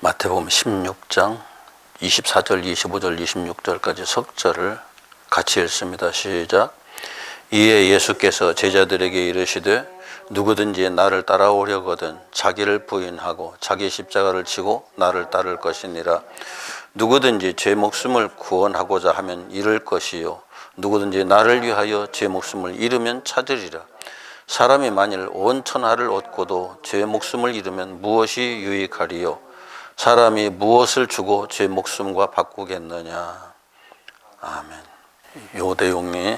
마태복음 16장 24절, 25절, 26절까지 석절을 같이 읽습니다. 시작. 이에 예수께서 제자들에게 이르시되 누구든지 나를 따라오려거든 자기를 부인하고 자기 십자가를 지고 나를 따를 것이니라. 누구든지 제 목숨을 구원하고자 하면 잃을 것이요 누구든지 나를 위하여 제 목숨을 잃으면 찾으리라. 사람이 만일 온 천하를 얻고도 제 목숨을 잃으면 무엇이 유익하리요? 사람이 무엇을 주고 제 목숨과 바꾸겠느냐. 아멘. 요 내용이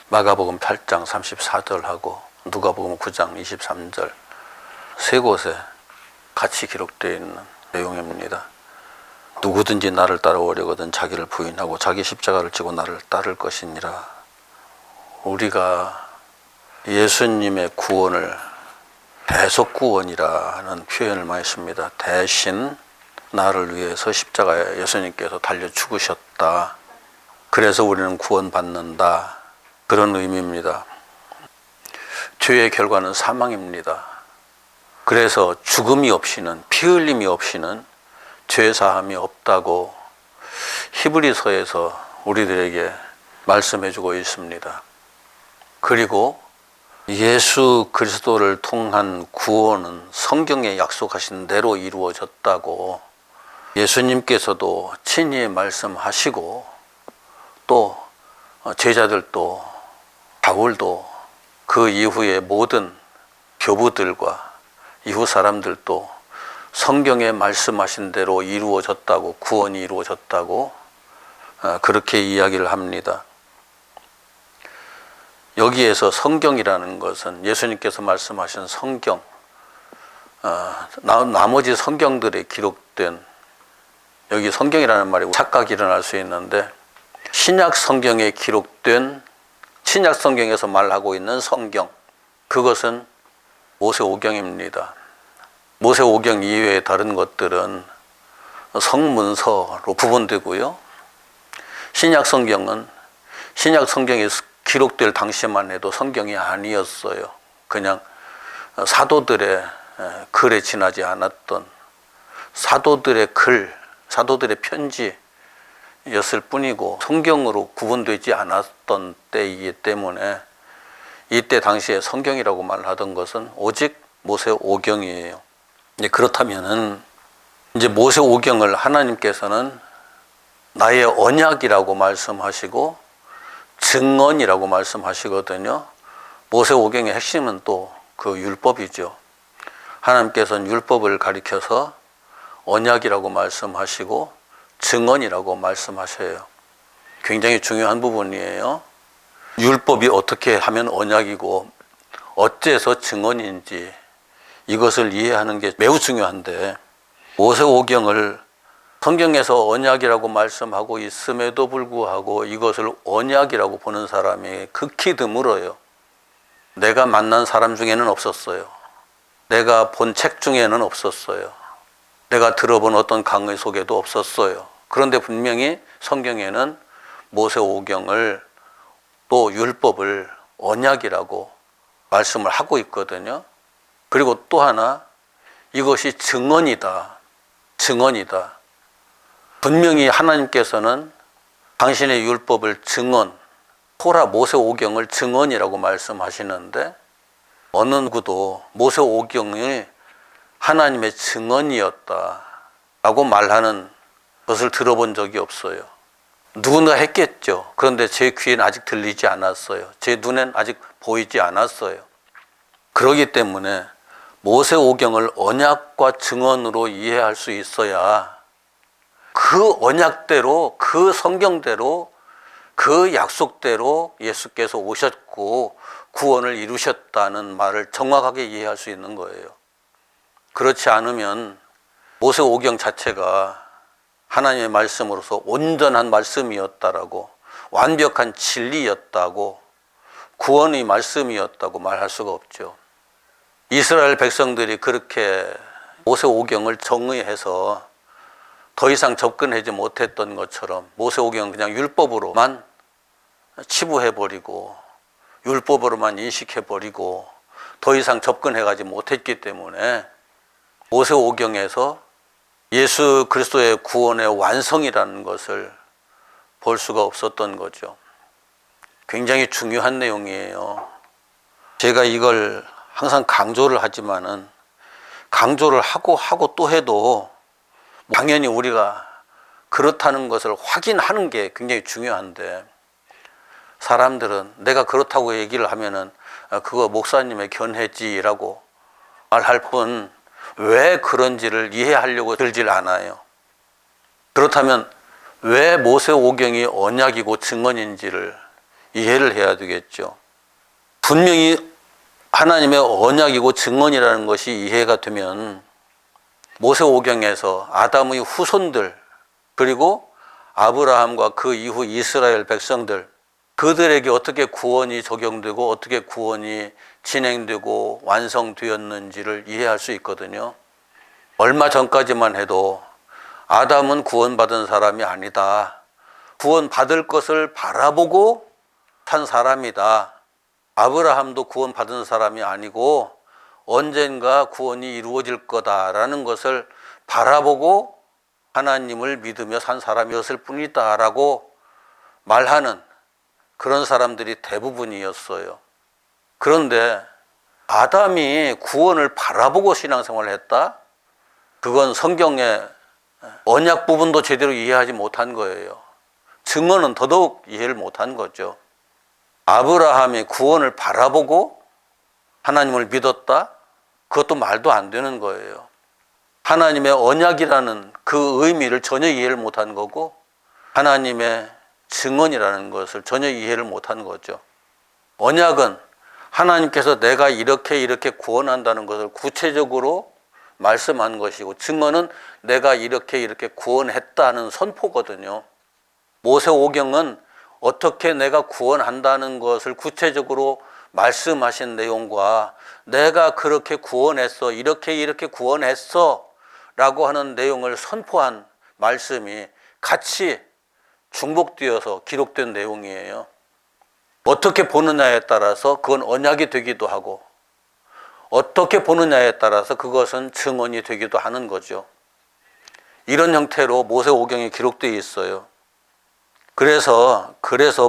마가복음 8장 34절하고 누가복음 9장 23절 세 곳에 같이 기록되어 있는 내용입니다. 누구든지 나를 따라오려거든 자기를 부인하고 자기 십자가를 지고 나를 따를 것이니라. 우리가 예수님의 구원을 대속구원이라는 표현을 많이 씁니다. 대신 나를 위해서 십자가에 예수님께서 달려 죽으셨다. 그래서 우리는 구원받는다. 그런 의미입니다. 죄의 결과는 사망입니다. 그래서 죽음이 없이는, 피 흘림이 없이는 죄 사함이 없다고 히브리서에서 우리들에게 말씀해주고 있습니다. 그리고 예수 그리스도를 통한 구원은 성경에 약속하신 대로 이루어졌다고 예수님께서도 친히 말씀하시고 또 제자들도 바울도 그 이후에 모든 교부들과 이후 사람들도 성경에 말씀하신 대로 이루어졌다고, 구원이 이루어졌다고 그렇게 이야기를 합니다. 여기에서 성경이라는 것은 예수님께서 말씀하신 성경, 나머지 성경들에 기록된, 여기 성경이라는 말이 착각이 일어날 수 있는데 신약 성경에 기록된, 신약 성경에서 말하고 있는 성경, 그것은 모세오경입니다. 모세오경 이외의 다른 것들은 성문서로 구분되고요. 신약 성경은 신약 성경에 기록될 당시만 해도 성경이 아니었어요. 그냥 사도들의 글에 지나지 않았던 사도들의 글, 사도들의 편지였을 뿐이고 성경으로 구분되지 않았던 때이기 때문에 이때 당시에 성경이라고 말하던 것은 오직 모세오경이에요. 그렇다면은 이제 모세오경을 하나님께서는 나의 언약이라고 말씀하시고 증언이라고 말씀하시거든요. 모세오경의 핵심은 또 그 율법이죠. 하나님께서는 율법을 가리켜서 언약이라고 말씀하시고 증언이라고 말씀하셔요. 굉장히 중요한 부분이에요. 율법이 어떻게 하면 언약이고 어째서 증언인지 이것을 이해하는 게 매우 중요한데 모세오경을 성경에서 언약이라고 말씀하고 있음에도 불구하고 이것을 언약이라고 보는 사람이 극히 드물어요. 내가 만난 사람 중에는 없었어요. 내가 본 책 중에는 없었어요. 내가 들어본 어떤 강의 속에도 없었어요. 그런데 분명히 성경에는 모세오경을 또 율법을 언약이라고 말씀을 하고 있거든요. 그리고 또 하나, 이것이 증언이다. 증언이다. 분명히 하나님께서는 당신의 율법을 증언, 토라 모세오경을 증언이라고 말씀하시는데 어느 누구도 모세오경이 하나님의 증언이었다라고 말하는 것을 들어본 적이 없어요. 누군가 했겠죠. 그런데 제 귀에는 아직 들리지 않았어요. 제 눈엔 아직 보이지 않았어요. 그렇기 때문에 모세오경을 언약과 증언으로 이해할 수 있어야 그 언약대로, 그 성경대로, 그 약속대로 예수께서 오셨고 구원을 이루셨다는 말을 정확하게 이해할 수 있는 거예요. 그렇지 않으면 모세오경 자체가 하나님의 말씀으로서 온전한 말씀이었다라고, 완벽한 진리였다고, 구원의 말씀이었다고 말할 수가 없죠. 이스라엘 백성들이 그렇게 모세오경을 정의해서 더 이상 접근하지 못했던 것처럼 모세오경은 그냥 율법으로만 치부해버리고 율법으로만 인식해버리고 더 이상 접근해가지 못했기 때문에 모세오경에서 예수 그리스도의 구원의 완성이라는 것을 볼 수가 없었던 거죠. 굉장히 중요한 내용이에요. 제가 이걸 항상 강조를 하지만은 강조를 하고 또 해도 당연히 우리가 그렇다는 것을 확인하는 게 굉장히 중요한데, 사람들은 내가 그렇다고 얘기를 하면은 그거 목사님의 견해지라고 말할 뿐 왜 그런지를 이해하려고 들질 않아요. 그렇다면 왜 모세오경이 언약이고 증언인지를 이해를 해야 되겠죠. 분명히 하나님의 언약이고 증언이라는 것이 이해가 되면 모세오경에서 아담의 후손들, 그리고 아브라함과 그 이후 이스라엘 백성들, 그들에게 어떻게 구원이 적용되고 어떻게 구원이 진행되고 완성되었는지를 이해할 수 있거든요. 얼마 전까지만 해도 아담은 구원받은 사람이 아니다, 구원받을 것을 바라보고 산 사람이다, 아브라함도 구원받은 사람이 아니고 언젠가 구원이 이루어질 거다라는 것을 바라보고 하나님을 믿으며 산 사람이었을 뿐이다 라고 말하는 그런 사람들이 대부분이었어요. 그런데 아담이 구원을 바라보고 신앙생활을 했다? 그건 성경의 언약 부분도 제대로 이해하지 못한 거예요. 증언은 더더욱 이해를 못한 거죠. 아브라함이 구원을 바라보고 하나님을 믿었다? 그것도 말도 안 되는 거예요. 하나님의 언약이라는 그 의미를 전혀 이해를 못한 거고, 하나님의 증언이라는 것을 전혀 이해를 못한 거죠. 언약은 하나님께서 내가 이렇게 구원한다는 것을 구체적으로 말씀한 것이고, 증언은 내가 이렇게 구원했다는 선포거든요. 모세오경은 어떻게 내가 구원한다는 것을 구체적으로 말씀하신 내용과 내가 그렇게 구원했어, 이렇게 구원했어 라고 하는 내용을 선포한 말씀이 같이 중복되어서 기록된 내용이에요. 어떻게 보느냐에 따라서 그건 언약이 되기도 하고, 어떻게 보느냐에 따라서 그것은 증언이 되기도 하는 거죠. 이런 형태로 모세오경이 기록되어 있어요. 그래서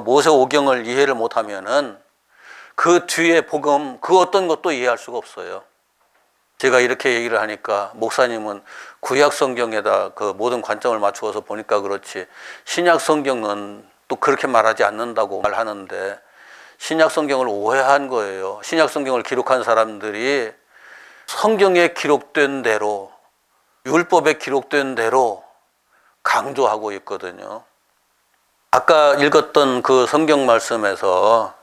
모세오경을 이해를 못하면은 그 뒤에 복음 그 어떤 것도 이해할 수가 없어요. 제가 이렇게 얘기를 하니까 목사님은 구약 성경에다 그 모든 관점을 맞추어서 보니까 그렇지 신약 성경은 또 그렇게 말하지 않는다고 말하는데, 신약 성경을 오해한 거예요. 신약 성경을 기록한 사람들이 성경에 기록된 대로, 율법에 기록된 대로 강조하고 있거든요. 아까 읽었던 그 성경 말씀에서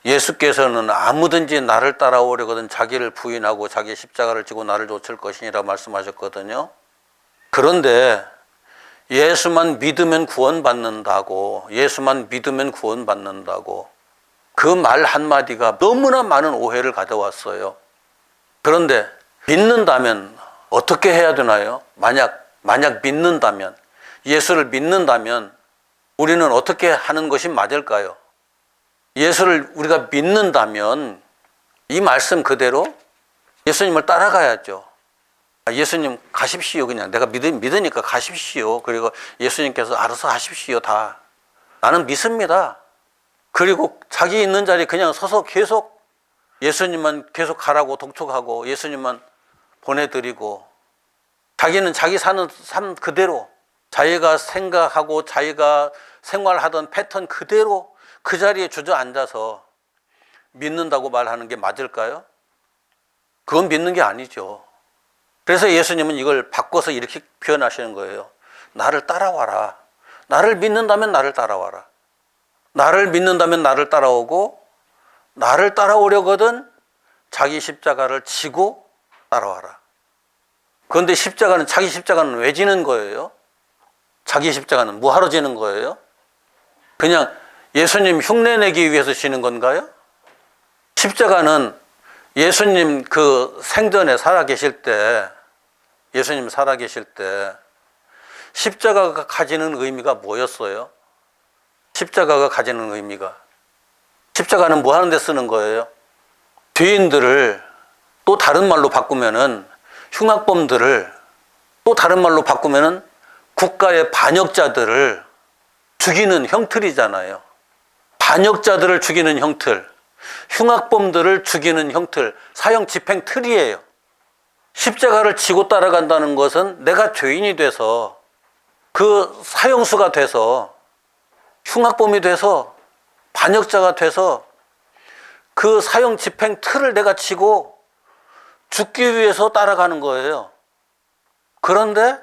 예수께서는 아무든지 나를 따라오려거든 자기를 부인하고 자기 십자가를 지고 나를 좇을 것이니라 말씀하셨거든요. 그런데 예수만 믿으면 구원받는다고, 예수만 믿으면 구원받는다고, 그 말 한마디가 너무나 많은 오해를 가져왔어요. 그런데 믿는다면 어떻게 해야 되나요? 만약 믿는다면, 예수를 믿는다면 우리는 어떻게 하는 것이 맞을까요? 예수를 우리가 믿는다면 이 말씀 그대로 예수님을 따라가야죠. 예수님 가십시오. 그냥 내가 믿으니까 가십시오. 그리고 예수님께서 알아서 하십시오. 다. 나는 믿습니다. 그리고 자기 있는 자리에 그냥 서서 계속 예수님만 계속 가라고 독촉하고 예수님만 보내드리고, 자기는 자기 사는 삶 그대로, 자기가 생각하고 자기가 생활하던 패턴 그대로 그 자리에 주저앉아서 믿는다고 말하는 게 맞을까요? 그건 믿는 게 아니죠. 그래서 예수님은 이걸 바꿔서 이렇게 표현하시는 거예요. 나를 따라와라. 나를 믿는다면 나를 따라와라. 나를 믿는다면 나를 따라오고, 나를 따라오려거든 자기 십자가를 지고 따라와라. 그런데 자기 십자가는 왜 지는 거예요? 자기 십자가는 뭐하러 지는 거예요? 그냥 예수님 흉내내기 위해서 지는 건가요? 십자가는 예수님 그 생전에 살아계실 때, 예수님 살아계실 때 십자가가 가지는 의미가 뭐였어요? 십자가가 가지는 의미가, 십자가는 뭐 하는 데 쓰는 거예요? 죄인들을 또 다른 말로 바꾸면은 흉악범들을 또 다른 말로 바꾸면은 국가의 반역자들을 죽이는 형틀이잖아요. 반역자들을 죽이는 형틀, 흉악범들을 죽이는 형틀, 사형 집행 틀이에요. 십자가를 지고 따라간다는 것은 내가 죄인이 돼서 그 사형수가 돼서 흉악범이 돼서 반역자가 돼서 그 사형 집행 틀을 내가 치고 죽기 위해서 따라가는 거예요. 그런데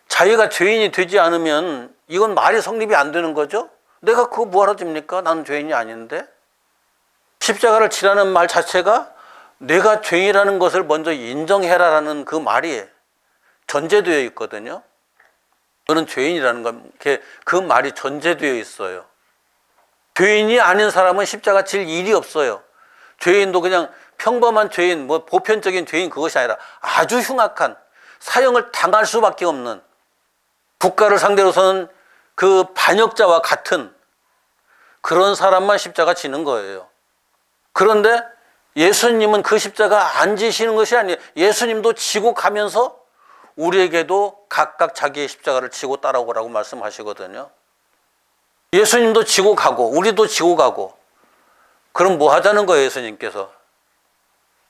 자기가 죄인이 되지 않으면 이건 말이 성립이 안 되는 거죠. 내가 그거 뭐하러 집니까? 나는 죄인이 아닌데. 십자가를 지라는 말 자체가 내가 죄인이라는 것을 먼저 인정해라라는 그 말이 전제되어 있거든요. 저는 죄인이라는 건 그 말이 전제되어 있어요. 죄인이 아닌 사람은 십자가 질 일이 없어요. 죄인도 그냥 평범한 죄인, 뭐 보편적인 죄인 그것이 아니라 아주 흉악한 사형을 당할 수밖에 없는 국가를 상대로서는 그 반역자와 같은 그런 사람만 십자가 지는 거예요. 그런데 예수님은 그 십자가 안 지시는 것이 아니에요. 예수님도 지고 가면서 우리에게도 각각 자기의 십자가를 지고 따라오라고 말씀하시거든요. 예수님도 지고 가고 우리도 지고 가고 그럼 뭐 하자는 거예요? 예수님께서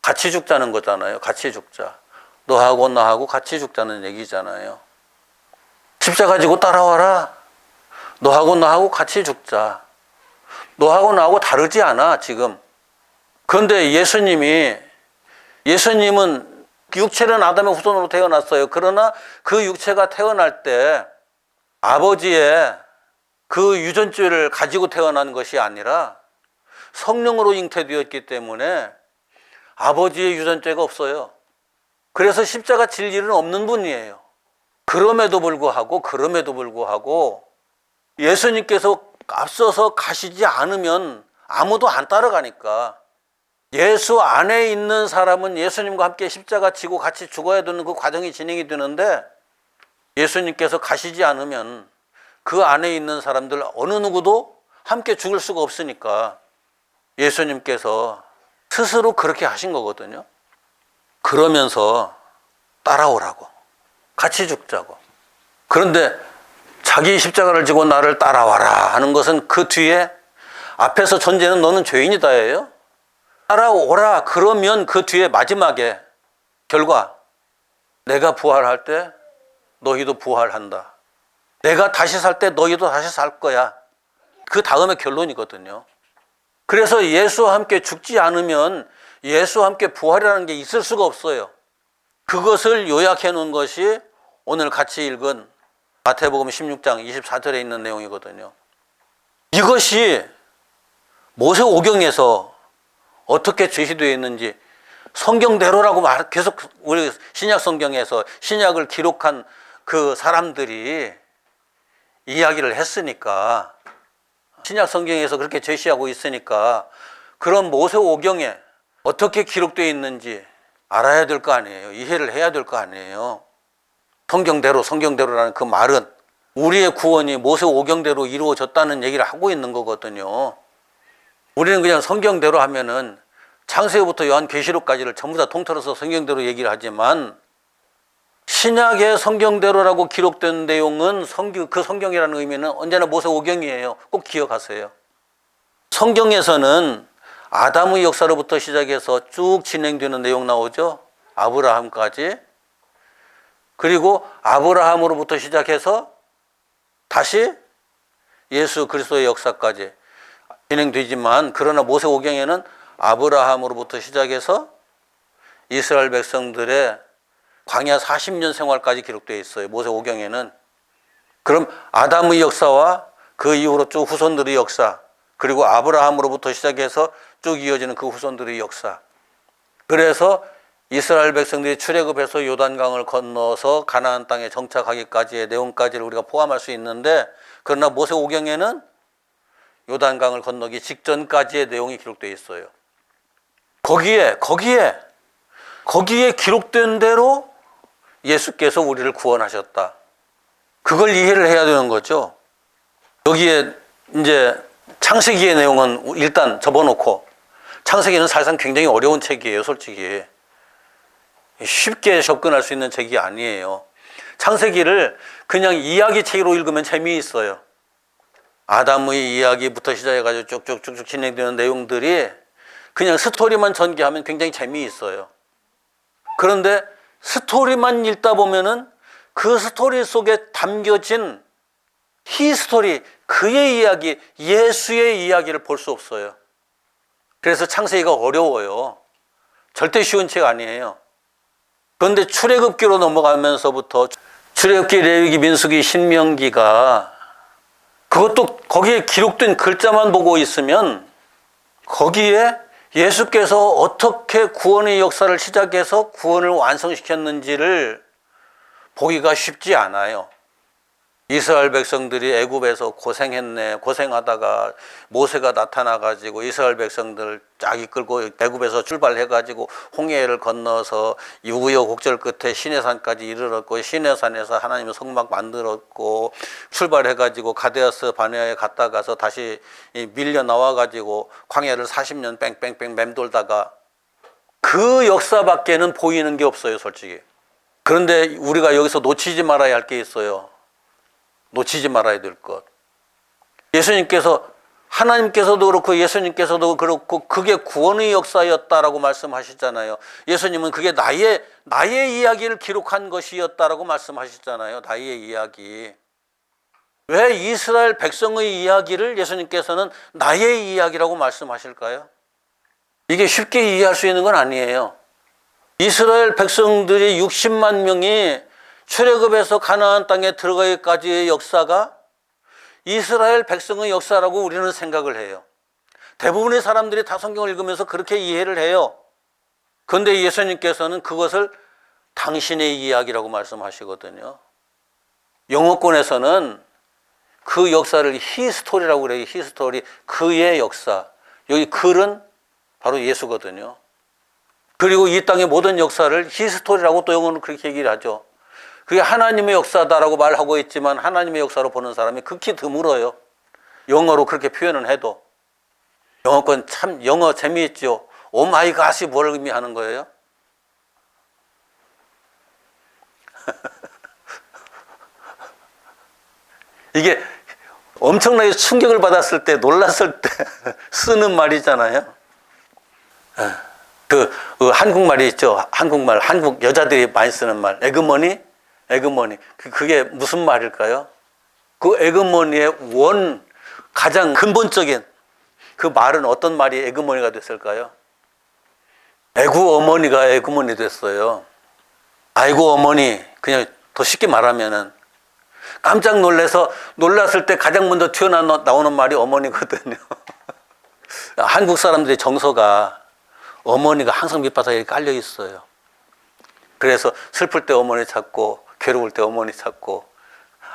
같이 죽자는 거잖아요. 같이 죽자. 너하고 나하고 같이 죽자는 얘기잖아요. 십자가 지고 따라와라. 너하고 나하고 같이 죽자. 너하고 나하고 다르지 않아 지금. 그런데 예수님은 육체는 아담의 후손으로 태어났어요. 그러나 그 육체가 태어날 때 아버지의 그 유전죄를 가지고 태어난 것이 아니라 성령으로 잉태되었기 때문에 아버지의 유전죄가 없어요. 그래서 십자가 질 일은 없는 분이에요. 그럼에도 불구하고 예수님께서 앞서서 가시지 않으면 아무도 안 따라가니까 예수 안에 있는 사람은 예수님과 함께 십자가 지고 같이 죽어야 되는 그 과정이 진행이 되는데 예수님께서 가시지 않으면 그 안에 있는 사람들 어느 누구도 함께 죽을 수가 없으니까 예수님께서 스스로 그렇게 하신 거거든요. 그러면서 따라오라고, 같이 죽자고. 그런데 자기 십자가를 지고 나를 따라와라 하는 것은 그 뒤에 앞에서 전제는 너는 죄인이다예요. 따라오라 그러면 그 뒤에 마지막에 결과 내가 부활할 때 너희도 부활한다. 내가 다시 살 때 너희도 다시 살 거야. 그 다음에 결론이거든요. 그래서 예수와 함께 죽지 않으면 예수와 함께 부활이라는 게 있을 수가 없어요. 그것을 요약해 놓은 것이 오늘 같이 읽은 마태복음 16장 24절에 있는 내용이거든요. 이것이 모세오경에서 어떻게 제시되어 있는지 성경대로라고 계속 우리 신약 성경에서 신약을 기록한 그 사람들이 이야기를 했으니까 신약 성경에서 그렇게 제시하고 있으니까 그런 모세오경에 어떻게 기록되어 있는지 알아야 될 거 아니에요. 이해를 해야 될 거 아니에요. 성경대로라는 그 말은 우리의 구원이 모세오경대로 이루어졌다는 얘기를 하고 있는 거거든요. 우리는 그냥 성경대로 하면은 창세기부터 요한계시록까지를 전부 다 통틀어서 성경대로 얘기를 하지만 신약의 성경대로라고 기록된 내용은 그 성경이라는 의미는 언제나 모세오경이에요. 꼭 기억하세요. 성경에서는 아담의 역사로부터 시작해서 쭉 진행되는 내용 나오죠. 아브라함까지. 그리고 아브라함으로부터 시작해서 다시 예수 그리스도의 역사까지 진행되지만 그러나 모세오경에는 아브라함으로부터 시작해서 이스라엘 백성들의 광야 40년 생활까지 기록되어 있어요. 모세오경에는. 그럼 아담의 역사와 그 이후로 쭉 후손들의 역사, 그리고 아브라함으로부터 시작해서 쭉 이어지는 그 후손들의 역사. 그래서 이스라엘 백성들이 출애굽해서 요단강을 건너서 가나안 땅에 정착하기까지의 내용까지를 우리가 포함할 수 있는데 그러나 모세오경에는 요단강을 건너기 직전까지의 내용이 기록되어 있어요. 거기에 기록된 대로 예수께서 우리를 구원하셨다. 그걸 이해를 해야 되는 거죠. 여기에 이제 창세기의 내용은 일단 접어놓고 창세기는 사실상 굉장히 어려운 책이에요. 솔직히 쉽게 접근할 수 있는 책이 아니에요. 창세기를 그냥 이야기책으로 읽으면 재미있어요. 아담의 이야기부터 시작해가지고 쭉쭉쭉쭉 진행되는 내용들이 그냥 스토리만 전개하면 굉장히 재미있어요. 그런데 스토리만 읽다 보면은 그 스토리 속에 담겨진 히스토리, 그의 이야기, 예수의 이야기를 볼 수 없어요. 그래서 창세기가 어려워요. 절대 쉬운 책 아니에요. 그런데 출애굽기로 넘어가면서부터 출애굽기, 레위기, 민수기, 신명기가 그것도 거기에 기록된 글자만 보고 있으면 거기에 예수께서 어떻게 구원의 역사를 시작해서 구원을 완성시켰는지를 보기가 쉽지 않아요. 이스라엘 백성들이 애굽에서 고생했네. 고생하다가 모세가 나타나가지고 이스라엘 백성들 쫙 이끌고 애굽에서 출발해가지고 홍해를 건너서 우여곡절 끝에 시내산까지 이르렀고, 시내산에서 하나님의 성막 만들었고, 출발해가지고 가데아스 바네아에 갔다 가서 다시 밀려 나와가지고 광야를 40년 뺑뺑뺑 맴돌다가 그 역사밖에는 보이는 게 없어요, 솔직히. 그런데 우리가 여기서 놓치지 말아야 할 게 있어요. 놓치지 말아야 될 것. 예수님께서, 하나님께서도 그렇고 예수님께서도 그렇고 그게 구원의 역사였다라고 말씀하시잖아요. 예수님은 그게 나의 이야기를 기록한 것이었다라고 말씀하시잖아요. 나의 이야기. 왜 이스라엘 백성의 이야기를 예수님께서는 나의 이야기라고 말씀하실까요? 이게 쉽게 이해할 수 있는 건 아니에요. 이스라엘 백성들이 60만 명이 출애굽에서 가나안 땅에 들어가기까지의 역사가 이스라엘 백성의 역사라고 우리는 생각을 해요. 대부분의 사람들이 다 성경을 읽으면서 그렇게 이해를 해요. 그런데 예수님께서는 그것을 당신의 이야기라고 말씀하시거든요. 영어권에서는 그 역사를 히스토리라고 그래요. 히스토리, 그의 역사. 여기 글은 바로 예수거든요. 그리고 이 땅의 모든 역사를 히스토리라고 또 영어는 그렇게 얘기를 하죠. 그게 하나님의 역사다라고 말하고 있지만 하나님의 역사로 보는 사람이 극히 드물어요. 영어로 그렇게 표현을 해도. 영어권 참 영어 재미있죠. 오 마이 갓이 뭘 의미하는 거예요? 이게 엄청나게 충격을 받았을 때, 놀랐을 때 쓰는 말이잖아요. 그 한국말이 있죠. 한국말, 한국 여자들이 많이 쓰는 말. 에그머니? 에그머니. 그게 무슨 말일까요? 그 에그머니의 가장 근본적인 그 말은 어떤 말이 에그머니가 됐을까요? 애구 어머니가 에그머니 됐어요. 아이고 어머니. 그냥 더 쉽게 말하면은 깜짝 놀랐을 때 가장 먼저 튀어나오는 말이 어머니거든요. 한국 사람들의 정서가 어머니가 항상 밑바닥에 깔려 있어요. 그래서 슬플 때 어머니 찾고, 괴로울 때 어머니 찾고,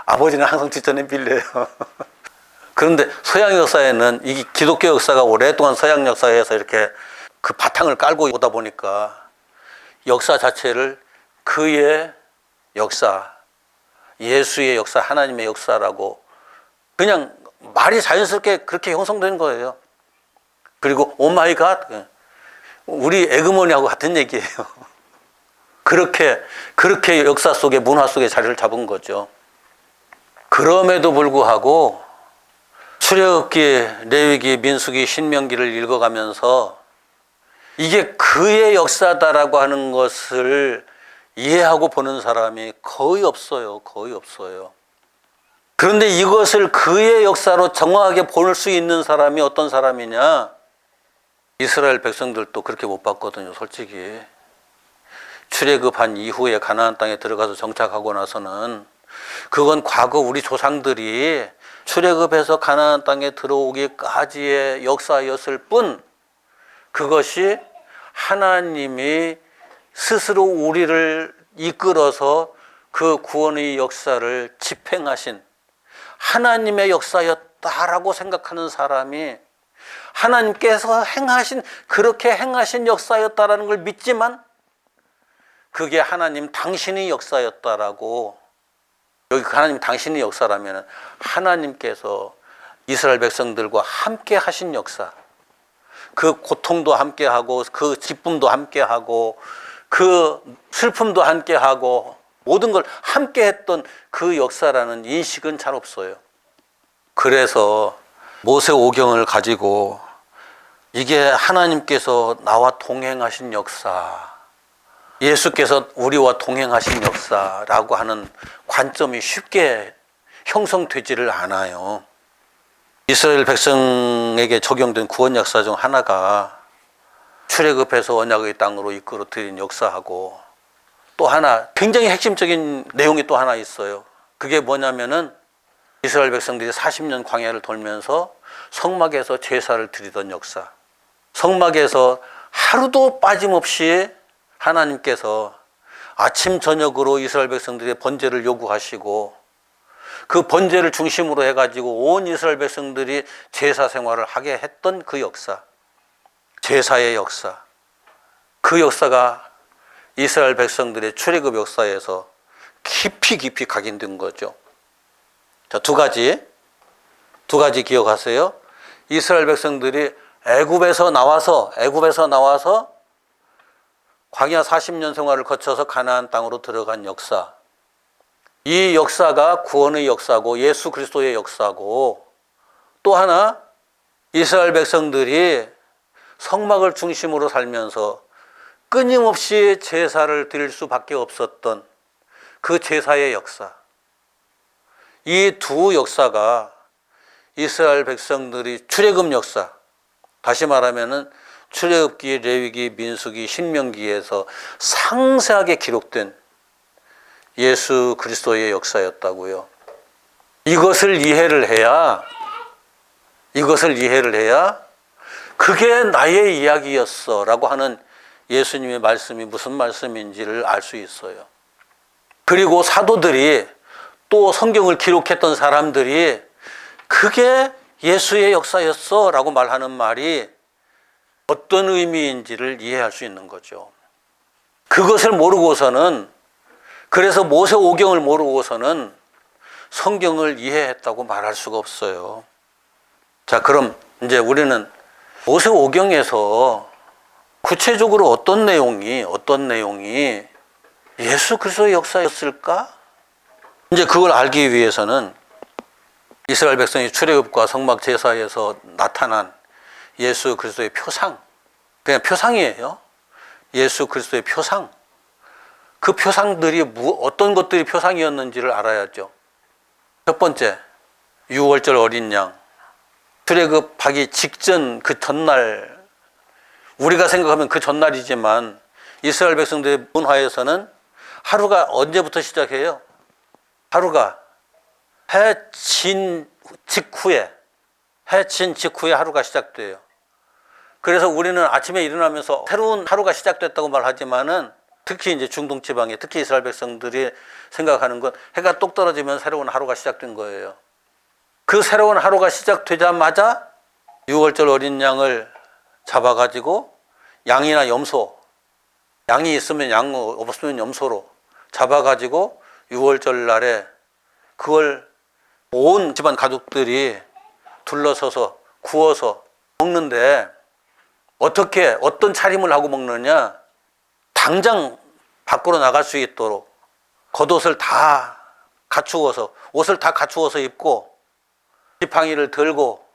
아버지는 항상 뒷전에 밀려요. 그런데 서양 역사에는, 이 기독교 역사가 오랫동안 서양 역사에서 이렇게 그 바탕을 깔고 오다 보니까 역사 자체를 그의 역사, 예수의 역사, 하나님의 역사라고 그냥 말이 자연스럽게 그렇게 형성된 거예요. 그리고 오 마이 갓, 우리 에그머니하고 같은 얘기예요. 그렇게 역사 속에, 문화 속에 자리를 잡은 거죠. 그럼에도 불구하고 출애굽기, 레위기, 민수기, 신명기를 읽어가면서 이게 그의 역사다라고 하는 것을 이해하고 보는 사람이 거의 없어요. 거의 없어요. 그런데 이것을 그의 역사로 정확하게 볼 수 있는 사람이 어떤 사람이냐? 이스라엘 백성들도 그렇게 못 봤거든요, 솔직히. 출애굽한 이후에 가나안 땅에 들어가서 정착하고 나서는 그건 과거 우리 조상들이 출애굽해서 가나안 땅에 들어오기까지의 역사였을 뿐, 그것이 하나님이 스스로 우리를 이끌어서 그 구원의 역사를 집행하신 하나님의 역사였다라고 생각하는 사람이, 하나님께서 그렇게 행하신 역사였다라는 걸 믿지만 그게 하나님 당신의 역사였다라고, 여기 하나님 당신의 역사라면 하나님께서 이스라엘 백성들과 함께 하신 역사, 그 고통도 함께 하고 그 기쁨도 함께 하고 그 슬픔도 함께 하고 모든 걸 함께 했던 그 역사라는 인식은 잘 없어요. 그래서 모세오경을 가지고 이게 하나님께서 나와 동행하신 역사, 예수께서 우리와 동행하신 역사라고 하는 관점이 쉽게 형성되지를 않아요. 이스라엘 백성에게 적용된 구원 역사 중 하나가 출애굽해서 언약의 땅으로 이끌어 들인 역사하고, 또 하나 굉장히 핵심적인 내용이 또 하나 있어요. 그게 뭐냐면은 이스라엘 백성들이 40년 광야를 돌면서 성막에서 제사를 드리던 역사. 성막에서 하루도 빠짐없이 하나님께서 아침 저녁으로 이스라엘 백성들의 번제를 요구하시고, 그 번제를 중심으로 해가지고 온 이스라엘 백성들이 제사 생활을 하게 했던 그 역사, 제사의 역사, 그 역사가 이스라엘 백성들의 출애굽 역사에서 깊이 각인된 거죠. 자, 두 가지 기억하세요. 이스라엘 백성들이 애굽에서 나와서 광야 40년 생활을 거쳐서 가나안 땅으로 들어간 역사. 이 역사가 구원의 역사고 예수 그리스도의 역사고, 또 하나 이스라엘 백성들이 성막을 중심으로 살면서 끊임없이 제사를 드릴 수밖에 없었던 그 제사의 역사. 이 두 역사가 이스라엘 백성들이 출애굽 역사, 다시 말하면은 출애굽기, 레위기, 민수기, 신명기에서 상세하게 기록된 예수 그리스도의 역사였다고요. 이것을 이해를 해야 그게 나의 이야기였어 라고 하는 예수님의 말씀이 무슨 말씀인지를 알 수 있어요. 그리고 사도들이, 또 성경을 기록했던 사람들이 그게 예수의 역사였어 라고 말하는 말이 어떤 의미인지를 이해할 수 있는 거죠. 그것을 모르고서는, 그래서 모세오경을 모르고서는 성경을 이해했다고 말할 수가 없어요. 자, 그럼 이제 우리는 모세오경에서 구체적으로 어떤 내용이 예수 그리스도의 역사였을까? 이제 그걸 알기 위해서는 이스라엘 백성이 출애굽과 성막 제사에서 나타난 예수 그리스도의 표상, 그냥 표상이에요. 예수 그리스도의 표상. 그 표상들이 어떤 것들이 표상이었는지를 알아야죠. 첫 번째, 유월절 어린 양. 출애굽하기 직전 그 전날, 우리가 생각하면 그 전날이지만 이스라엘 백성들의 문화에서는 하루가 언제부터 시작해요? 하루가 해진 직후에 하루가 시작돼요. 그래서 우리는 아침에 일어나면서 새로운 하루가 시작됐다고 말하지만은, 특히 이제 중동 지방에, 특히 이스라엘 백성들이 생각하는 건 해가 똑 떨어지면 새로운 하루가 시작된 거예요. 그 새로운 하루가 시작되자마자 유월절 어린 양을 잡아가지고 양이나 염소, 양이 있으면 양, 없으면 염소로 잡아가지고 유월절 날에 그걸 온 집안 가족들이 둘러서서 구워서 먹는데, 어떤 차림을 하고 먹느냐? 당장 밖으로 나갈 수 있도록 겉옷을 다 갖추어서, 옷을 다 갖추어서 입고, 지팡이를 들고,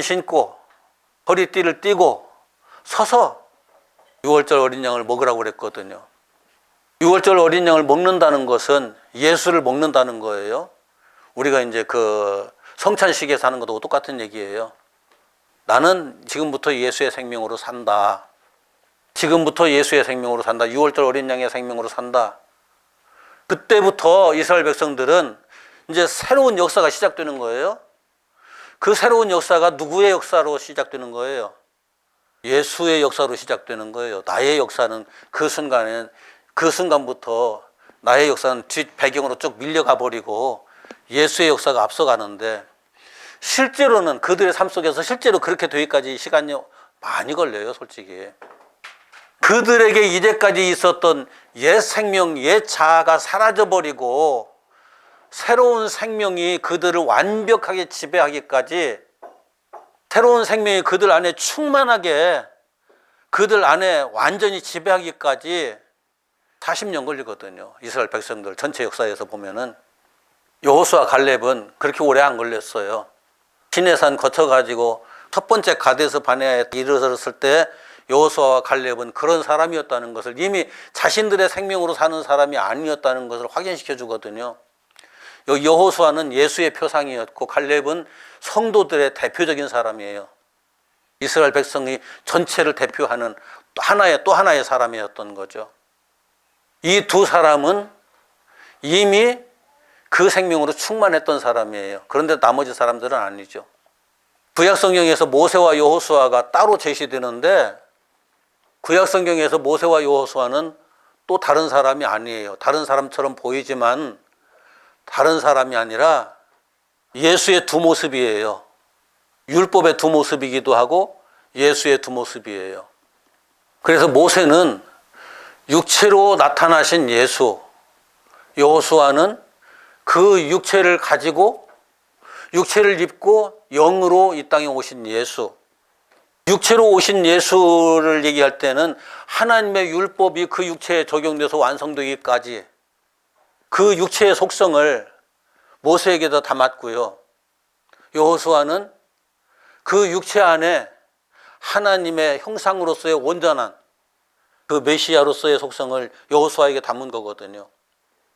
신고, 허리띠를 띠고 서서 유월절 어린 양을 먹으라고 그랬거든요. 유월절 어린 양을 먹는다는 것은 예수를 먹는다는 거예요. 우리가 이제 그 성찬식에서 하는 것도 똑같은 얘기예요. 나는 지금부터 예수의 생명으로 산다. 지금부터 예수의 생명으로 산다. 유월절 어린 양의 생명으로 산다. 그때부터 이스라엘 백성들은 이제 새로운 역사가 시작되는 거예요. 그 새로운 역사가 누구의 역사로 시작되는 거예요? 예수의 역사로 시작되는 거예요. 나의 역사는 그 순간부터 나의 역사는 뒷 배경으로 쭉 밀려가 버리고 예수의 역사가 앞서가는데, 실제로는 그들의 삶 속에서 실제로 그렇게 되기까지 시간이 많이 걸려요, 솔직히. 그들에게 이제까지 있었던 옛 생명, 옛 자아가 사라져버리고 새로운 생명이 그들을 완벽하게 지배하기까지, 새로운 생명이 그들 안에 충만하게, 그들 안에 완전히 지배하기까지 40년 걸리거든요. 이스라엘 백성들 전체 역사에서 보면은. 여호수아 갈렙은 그렇게 오래 안 걸렸어요. 시내산 거쳐가지고 첫 번째 가데스 바네아에 이르렀을 때 여호수아와 갈렙은 그런 사람이었다는 것을, 이미 자신들의 생명으로 사는 사람이 아니었다는 것을 확인시켜 주거든요. 여호수아는 예수의 표상이었고 갈렙은 성도들의 대표적인 사람이에요. 이스라엘 백성이 전체를 대표하는 또 하나의 사람이었던 거죠. 이 두 사람은 이미 그 생명으로 충만했던 사람이에요. 그런데 나머지 사람들은 아니죠. 구약성경에서 모세와 여호수아가 따로 제시되는데, 구약성경에서 모세와 여호수아는 또 다른 사람이 아니에요. 다른 사람처럼 보이지만 다른 사람이 아니라 예수의 두 모습이에요. 율법의 두 모습이기도 하고 예수의 두 모습이에요. 그래서 모세는 육체로 나타나신 예수, 여호수아는 그 육체를 가지고 육체를 입고 영으로 이 땅에 오신 예수. 육체로 오신 예수를 얘기할 때는 하나님의 율법이 그 육체에 적용돼서 완성되기까지 그 육체의 속성을 모세에게도 담았고요. 여호수아는 그 육체 안에 하나님의 형상으로서의 온전한 그 메시아로서의 속성을 여호수아에게 담은 거거든요.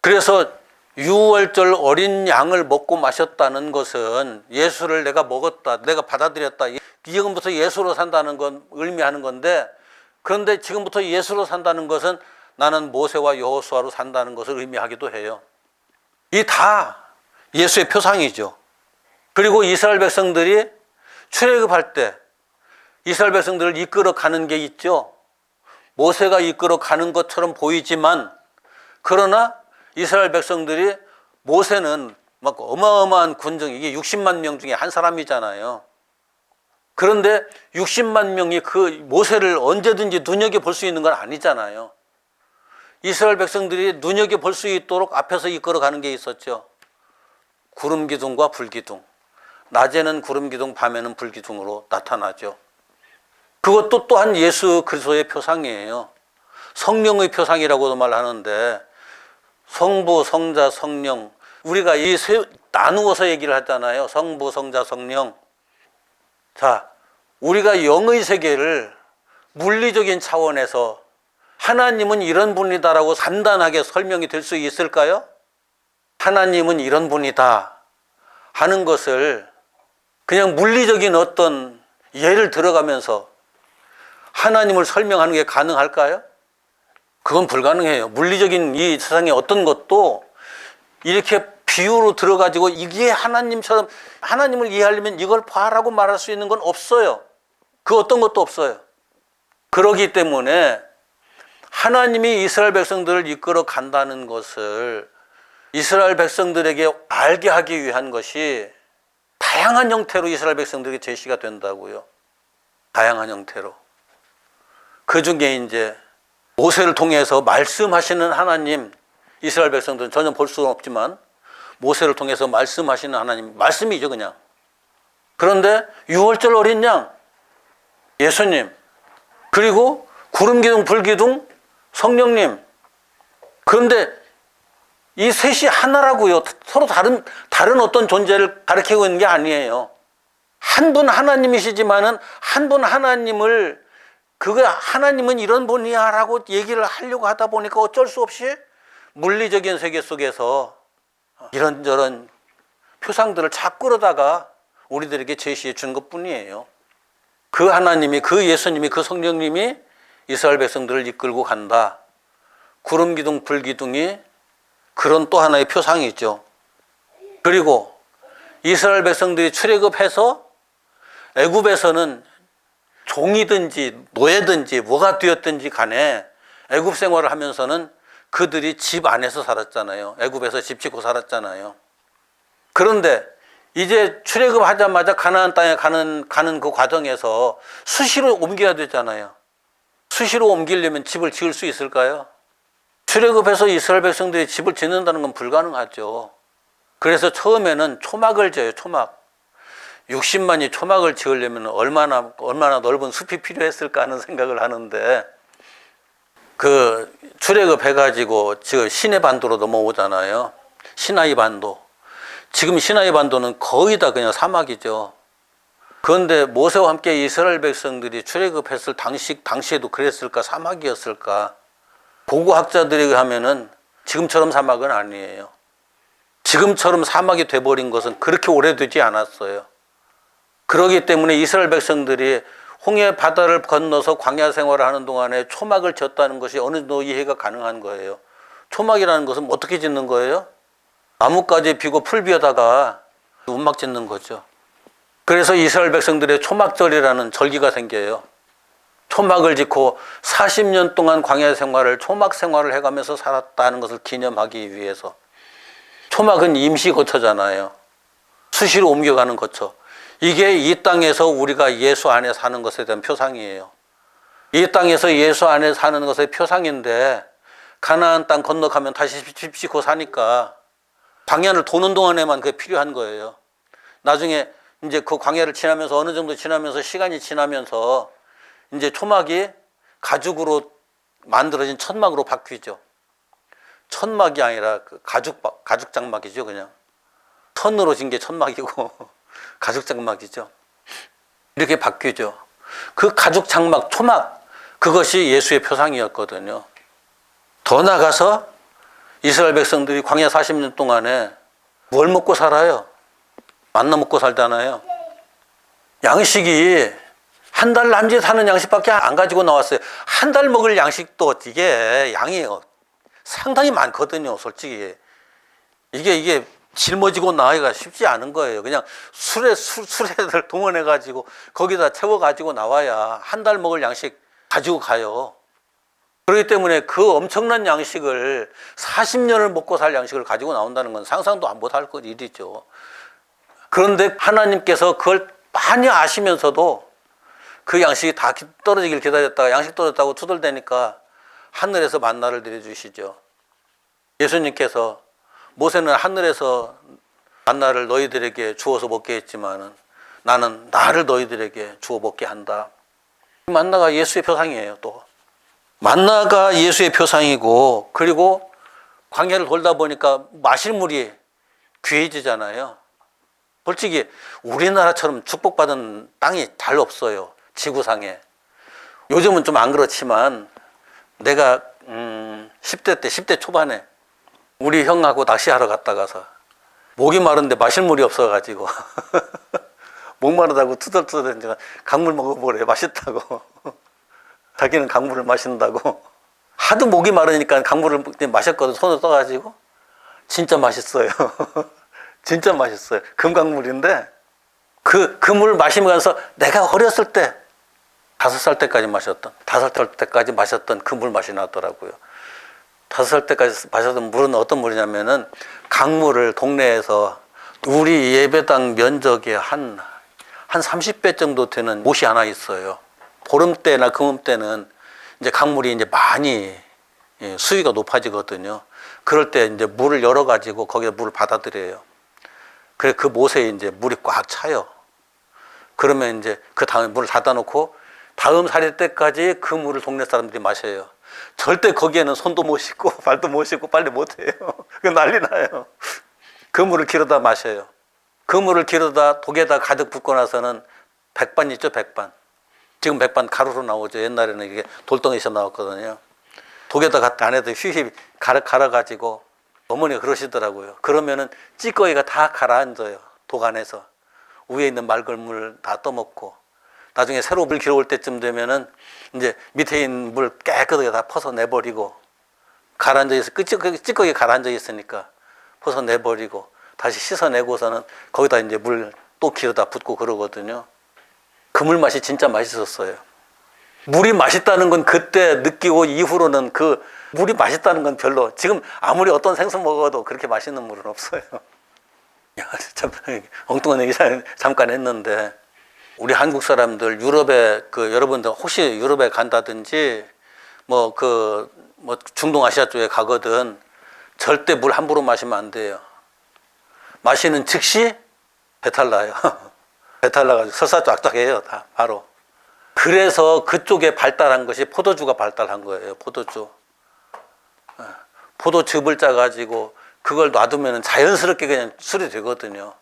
그래서 유월절 어린 양을 먹고 마셨다는 것은 예수를 내가 먹었다, 내가 받아들였다, 지금부터 예수로 산다는 건 의미하는 건데, 그런데 지금부터 예수로 산다는 것은 나는 모세와 여호수아로 산다는 것을 의미하기도 해요. 이 다 예수의 표상이죠. 그리고 이스라엘 백성들이 출애굽할 때 이스라엘 백성들을 이끌어 가는 게 있죠. 모세가 이끌어 가는 것처럼 보이지만, 그러나 이스라엘 백성들이, 모세는 막 어마어마한 군정, 이게 60만 명 중에 한 사람이잖아요. 그런데 60만 명이 그 모세를 언제든지 눈여겨볼 수 있는 건 아니잖아요. 이스라엘 백성들이 눈여겨볼 수 있도록 앞에서 이끌어가는 게 있었죠. 구름 기둥과 불 기둥. 낮에는 구름 기둥, 밤에는 불 기둥으로 나타나죠. 그것도 또한 예수 그리스도의 표상이에요. 성령의 표상이라고도 말하는데, 성부, 성자, 성령, 우리가 이 나누어서 얘기를 하잖아요. 성부, 성자, 성령. 자, 우리가 영의 세계를 물리적인 차원에서 하나님은 이런 분이다라고 간단하게 설명이 될 수 있을까요? 하나님은 이런 분이다 하는 것을 그냥 물리적인 어떤 예를 들어가면서 하나님을 설명하는 게 가능할까요? 그건 불가능해요. 물리적인 이 세상의 어떤 것도 이렇게 비유로 들어가지고 이게 하나님처럼, 하나님을 이해하려면 이걸 봐라고 말할 수 있는 건 없어요. 그 어떤 것도 없어요. 그러기 때문에 하나님이 이스라엘 백성들을 이끌어 간다는 것을 이스라엘 백성들에게 알게 하기 위한 것이 다양한 형태로 이스라엘 백성들에게 제시가 된다고요. 다양한 형태로. 그 중에 이제 모세를 통해서 말씀하시는 하나님, 이스라엘 백성들은 전혀 볼 수는 없지만 모세를 통해서 말씀하시는 하나님, 말씀이죠 그냥. 그런데 유월절 어린 양, 예수님, 그리고 구름기둥, 불기둥, 성령님. 그런데 이 셋이 하나라고요. 서로 다른 어떤 존재를 가리키고 있는 게 아니에요. 한 분 하나님이시지만은 한 분 하나님을, 하나님은 이런 분이야 라고 얘기를 하려고 하다 보니까 어쩔 수 없이 물리적인 세계 속에서 이런저런 표상들을 자꾸 그러다가 우리들에게 제시해 준 것 뿐이에요. 그 하나님이, 그 예수님이, 그 성령님이 이스라엘 백성들을 이끌고 간다. 구름기둥, 불기둥이 그런 또 하나의 표상이죠. 그리고 이스라엘 백성들이 출애굽해서 애굽에서는 종이든지 노예든지 뭐가 되었든지 간에 애굽 생활을 하면서는 그들이 집 안에서 살았잖아요. 애굽에서 집 짓고 살았잖아요. 그런데 이제 출애굽하자마자 가나안 땅에 가는 그 과정에서 수시로 옮겨야 되잖아요. 수시로 옮기려면 집을 지을 수 있을까요? 출애굽해서 이스라엘 백성들이 집을 짓는다는 건 불가능하죠. 그래서 처음에는 초막을 지어요. 초막. 60만이 초막을 지으려면 얼마나 넓은 숲이 필요했을까 하는 생각을 하는데, 그 출애굽해가지고 지금 시내 반도로 넘어오잖아요. 시나이 반도. 지금 시나이 반도는 거의 다 그냥 사막이죠. 그런데 모세와 함께 이스라엘 백성들이 출애굽했을 당시에도 그랬을까? 사막이었을까? 고고학자들이 하면은 지금처럼 사막은 아니에요. 지금처럼 사막이 돼버린 것은 그렇게 오래되지 않았어요. 그러기 때문에 이스라엘 백성들이 홍해 바다를 건너서 광야 생활을 하는 동안에 초막을 졌다는 것이 어느 정도 이해가 가능한 거예요. 초막이라는 것은 어떻게 짓는 거예요? 나뭇가지 비고 풀 비어다가 움막 짓는 거죠. 그래서 이스라엘 백성들의 초막절이라는 절기가 생겨요. 초막을 짓고 40년 동안 광야 생활을 초막 생활을 해가면서 살았다는 것을 기념하기 위해서. 초막은 임시 거처잖아요. 수시로 옮겨가는 거처. 이게 이 땅에서 우리가 예수 안에 사는 것에 대한 표상이에요. 이 땅에서 예수 안에 사는 것의 표상인데 가나안 땅 건너가면 다시 집 짓고 사니까 광야를 도는 동안에만 그게 필요한 거예요. 나중에 이제 그 광야를 지나면서 어느 정도 지나면서 시간이 지나면서 이제 초막이 가죽으로 만들어진 천막으로 바뀌죠. 천막이 아니라 그 가죽 장막이죠, 그냥. 천으로 진 게 천막이고 가죽 장막이죠. 이렇게 바뀌죠. 그 가죽 장막, 초막, 그것이 예수의 표상이었거든요. 더 나가서 이스라엘 백성들이 광야 40년 동안에 뭘 먹고 살아요? 만나 먹고 살잖아요. 양식이 한 달 남짓 하는 양식밖에 안 가지고 나왔어요. 한 달 먹을 양식도 이게 양이 상당히 많거든요, 솔직히. 이게 짊어지고 나가기가 쉽지 않은 거예요. 그냥 수레들 동원해가지고 거기다 채워가지고 나와야 한 달 먹을 양식 가지고 가요. 그렇기 때문에 그 엄청난 양식을 40년을 먹고 살 양식을 가지고 나온다는 건 상상도 못할 일이죠. 그런데 하나님께서 그걸 많이 아시면서도 그 양식이 다 떨어지길 기다렸다가 양식 떨어졌다고 투덜대니까 하늘에서 만나를 내려주시죠. 예수님께서 모세는 하늘에서 만나를 너희들에게 주어서 먹게 했지만 나는 나를 너희들에게 주어 먹게 한다. 만나가 예수의 표상이에요. 또 만나가 예수의 표상이고, 그리고 광야를 돌다 보니까 마실 물이 귀해지잖아요. 솔직히 우리나라처럼 축복받은 땅이 잘 없어요, 지구상에. 요즘은 좀 안 그렇지만 내가 10대 초반에 우리 형하고 낚시하러 갔다가서 목이 마른데 마실 물이 없어가지고 목마르다고 투덜투덜 강물 먹어보래, 맛있다고. 자기는 강물을 마신다고. 하도 목이 마르니까 강물을 마셨거든, 손을 떠가지고. 진짜 맛있어요. 진짜 맛있어요. 금강물인데 그 물 마시면서 내가 어렸을 때 5살 때까지 마셨던 그 물 맛이 나더라고요. 5살 때까지 마셨던 물은 어떤 물이냐면은 강물을 동네에서 우리 예배당 면적의 한 30배 정도 되는 못이 하나 있어요. 보름 때나 금음 때는 이제 강물이 이제 많이 수위가 높아지거든요. 그럴 때 이제 물을 열어가지고 거기에 물을 받아들여요. 그래 그 못에 이제 물이 꽉 차요. 그러면 이제 그 다음에 물을 닫아놓고 다음 사리 때까지 그 물을 동네 사람들이 마셔요. 절대 거기에는 손도 못 씻고 발도 못 씻고 빨리 못 해요. 그 난리 나요. 그 물을 기르다 마셔요. 그 물을 기르다 독에다 가득 붓고 나서는 백반 있죠, 백반. 지금 백반 가루로 나오죠. 옛날에는 이게 돌덩이에서 나왔거든요. 독에다 안에다 휘휘 갈아가지고 어머니가 그러시더라고요. 그러면은 찌꺼기가 다 가라앉아요, 독 안에서. 위에 있는 맑은 물 다 떠먹고, 나중에 새로 물 길어올 때쯤 되면은 이제 밑에 있는 물 깨끗하게 다 퍼서 내버리고, 가라앉아 있어, 찌꺼기 가라앉아 있으니까 퍼서 내버리고 다시 씻어내고서는 거기다 이제 물 또 기어다 붓고 그러거든요. 그 물 맛이 진짜 맛있었어요. 물이 맛있다는 건 그때 느끼고 이후로는 그 물이 맛있다는 건 별로, 지금 아무리 어떤 생선 먹어도 그렇게 맛있는 물은 없어요. 참 엉뚱한 얘기 잠깐 했는데, 우리 한국 사람들 유럽에 여러분들 혹시 유럽에 간다든지 뭐 중동 아시아 쪽에 가거든 절대 물 함부로 마시면 안 돼요. 마시는 즉시 배탈 나요. 배탈 나가지고 설사 쫙쫙해요, 다 바로. 그래서 그쪽에 발달한 것이 포도주가 발달한 거예요. 포도주. 포도즙을 짜가지고 그걸 놔두면 자연스럽게 그냥 술이 되거든요.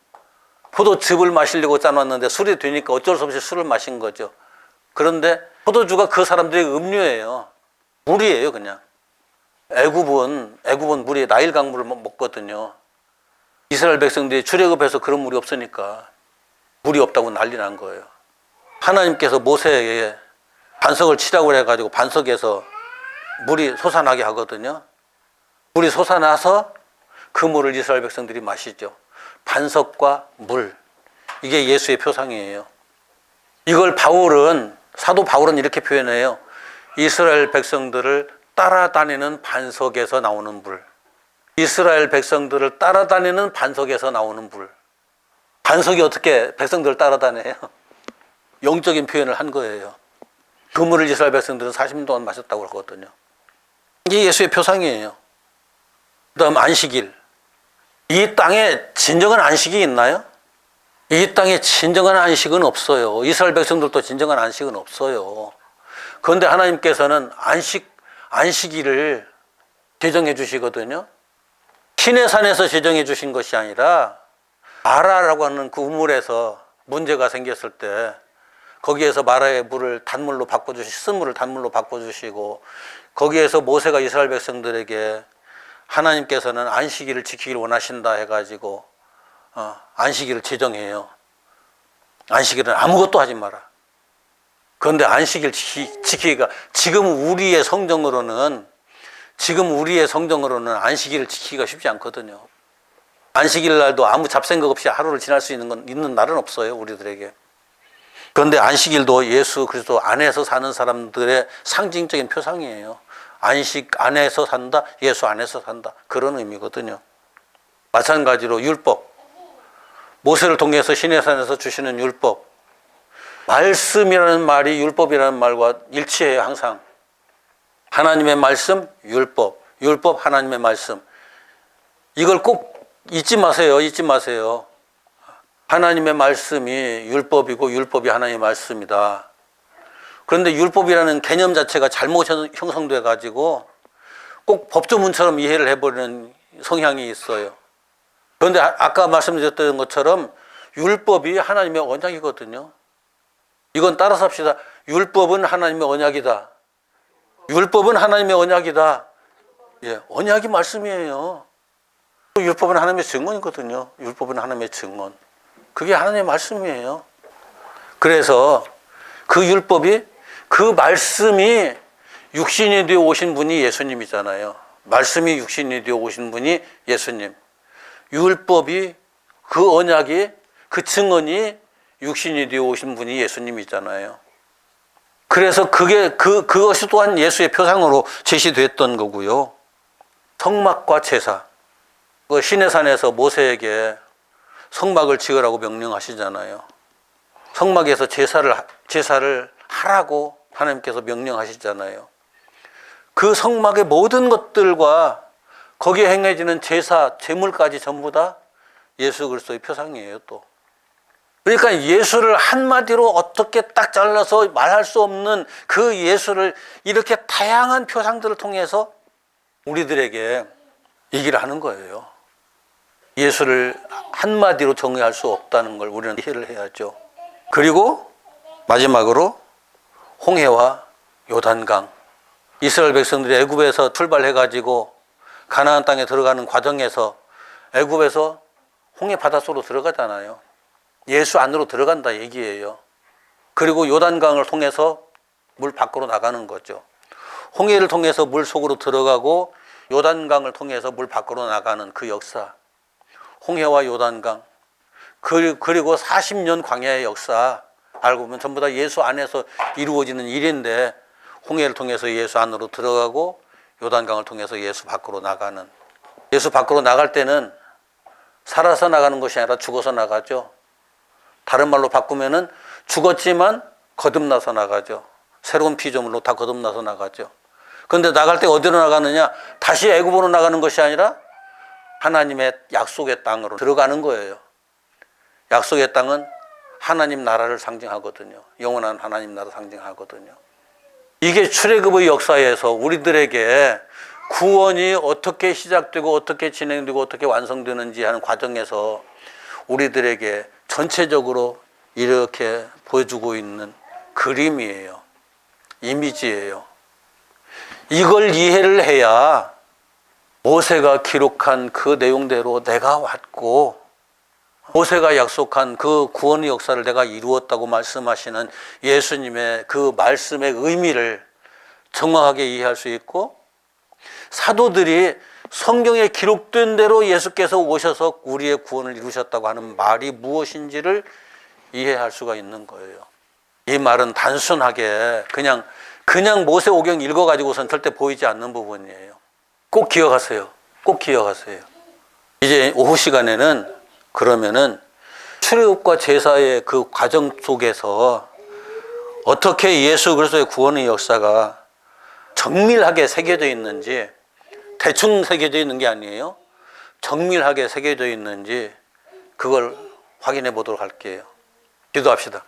포도즙을 마시려고 짜놨는데 술이 되니까 어쩔 수 없이 술을 마신 거죠. 그런데 포도주가 그 사람들의 음료예요. 물이에요, 그냥. 애굽은 물이 나일 강물을 먹거든요. 이스라엘 백성들이 출애굽해서 그런 물이 없으니까 물이 없다고 난리 난 거예요. 하나님께서 모세에게 반석을 치라고 해가지고 반석에서 물이 솟아나게 하거든요. 물이 솟아나서 그 물을 이스라엘 백성들이 마시죠. 반석과 물. 이게 예수의 표상이에요. 이걸 사도 바울은 이렇게 표현해요. 이스라엘 백성들을 따라다니는 반석에서 나오는 물. 이스라엘 백성들을 따라다니는 반석에서 나오는 물. 반석이 어떻게 백성들을 따라다녀요? 영적인 표현을 한 거예요. 그 물을 이스라엘 백성들은 40년 동안 마셨다고 그러거든요. 이게 예수의 표상이에요. 그 다음 안식일. 이 땅에 진정한 안식이 있나요? 이 땅에 진정한 안식은 없어요. 이스라엘 백성들도 진정한 안식은 없어요. 그런데 하나님께서는 안식일을 제정해 주시거든요. 시내산에서 제정해 주신 것이 아니라 마라라고 하는 그 우물에서 문제가 생겼을 때 거기에서 마라의 물을 단물로 쓴 물을 단물로 바꿔주시고 거기에서 모세가 이스라엘 백성들에게 하나님께서는 안식일을 지키기를 원하신다 해가지고 안식일을 제정해요. 안식일은 아무것도 하지 마라. 그런데 안식일 지키기가 지금 우리의 성정으로는 안식일을 지키기가 쉽지 않거든요. 안식일 날도 아무 잡생각 없이 하루를 지날 수 있는 날은 없어요, 우리들에게. 그런데 안식일도 예수 그리스도 안에서 사는 사람들의 상징적인 표상이에요. 안식 안에서 산다, 예수 안에서 산다. 그런 의미거든요. 마찬가지로 율법. 모세를 통해서 시내산에서 주시는 율법. 말씀이라는 말이 율법이라는 말과 일치해요, 항상. 하나님의 말씀, 율법. 율법, 하나님의 말씀. 이걸 꼭 잊지 마세요. 하나님의 말씀이 율법이고 율법이 하나님의 말씀이다. 그런데 율법이라는 개념 자체가 잘못 형성돼 가지고 꼭 법조문처럼 이해를 해버리는 성향이 있어요. 그런데 아까 말씀드렸던 것처럼 율법이 하나님의 언약이거든요. 이건 따라서 합시다. 율법은 하나님의 언약이다. 율법은 하나님의 언약이다. 예, 언약이 말씀이에요. 율법은 하나님의 증언이거든요. 율법은 하나님의 증언. 그게 하나님의 말씀이에요. 그래서 그 율법이, 그 말씀이 육신이 되어 오신 분이 예수님이잖아요. 말씀이 육신이 되어 오신 분이 예수님. 율법이, 그 언약이, 그 증언이 육신이 되어 오신 분이 예수님이잖아요. 그래서 그것이 또한 예수의 표상으로 제시됐던 거고요. 성막과 제사. 그 시내산에서 모세에게 성막을 지으라고 명령하시잖아요. 성막에서 제사를 하라고 하나님께서 명령하시잖아요. 그 성막의 모든 것들과 거기에 행해지는 제사, 제물까지 전부 다 예수 그리스도의 표상이에요, 또. 그러니까 예수를 한마디로 어떻게 딱 잘라서 말할 수 없는 그 예수를 이렇게 다양한 표상들을 통해서 우리들에게 얘기를 하는 거예요. 예수를 한마디로 정의할 수 없다는 걸 우리는 이해를 해야죠. 그리고 마지막으로 홍해와 요단강. 이스라엘 백성들이 애굽에서 출발해가지고 가나안 땅에 들어가는 과정에서 애굽에서 홍해 바닷속으로 들어가잖아요. 예수 안으로 들어간다 얘기예요. 그리고 요단강을 통해서 물 밖으로 나가는 거죠. 홍해를 통해서 물 속으로 들어가고 요단강을 통해서 물 밖으로 나가는 그 역사. 홍해와 요단강. 그리고 40년 광야의 역사. 알고 보면 전부 다 예수 안에서 이루어지는 일인데 홍해를 통해서 예수 안으로 들어가고 요단강을 통해서 예수 밖으로 나가는. 예수 밖으로 나갈 때는 살아서 나가는 것이 아니라 죽어서 나가죠. 다른 말로 바꾸면은 죽었지만 거듭나서 나가죠. 새로운 피조물로 다 거듭나서 나가죠. 그런데 나갈 때 어디로 나가느냐? 다시 애굽으로 나가는 것이 아니라 하나님의 약속의 땅으로 들어가는 거예요. 약속의 땅은 하나님 나라를 상징하거든요. 영원한 하나님 나라 상징하거든요. 이게 출애굽의 역사에서 우리들에게 구원이 어떻게 시작되고 어떻게 진행되고 어떻게 완성되는지 하는 과정에서 우리들에게 전체적으로 이렇게 보여주고 있는 그림이에요. 이미지예요. 이걸 이해를 해야 모세가 기록한 그 내용대로 내가 왔고 모세가 약속한 그 구원의 역사를 내가 이루었다고 말씀하시는 예수님의 그 말씀의 의미를 정확하게 이해할 수 있고, 사도들이 성경에 기록된 대로 예수께서 오셔서 우리의 구원을 이루셨다고 하는 말이 무엇인지를 이해할 수가 있는 거예요. 이 말은 단순하게 그냥 모세오경 읽어가지고선 절대 보이지 않는 부분이에요. 꼭 기억하세요. 꼭 기억하세요. 이제 오후 시간에는 그러면은 출애굽과 제사의 그 과정 속에서 어떻게 예수 그리스도의 구원의 역사가 정밀하게 새겨져 있는지, 대충 새겨져 있는 게 아니에요. 정밀하게 새겨져 있는지 그걸 확인해 보도록 할게요. 기도합시다.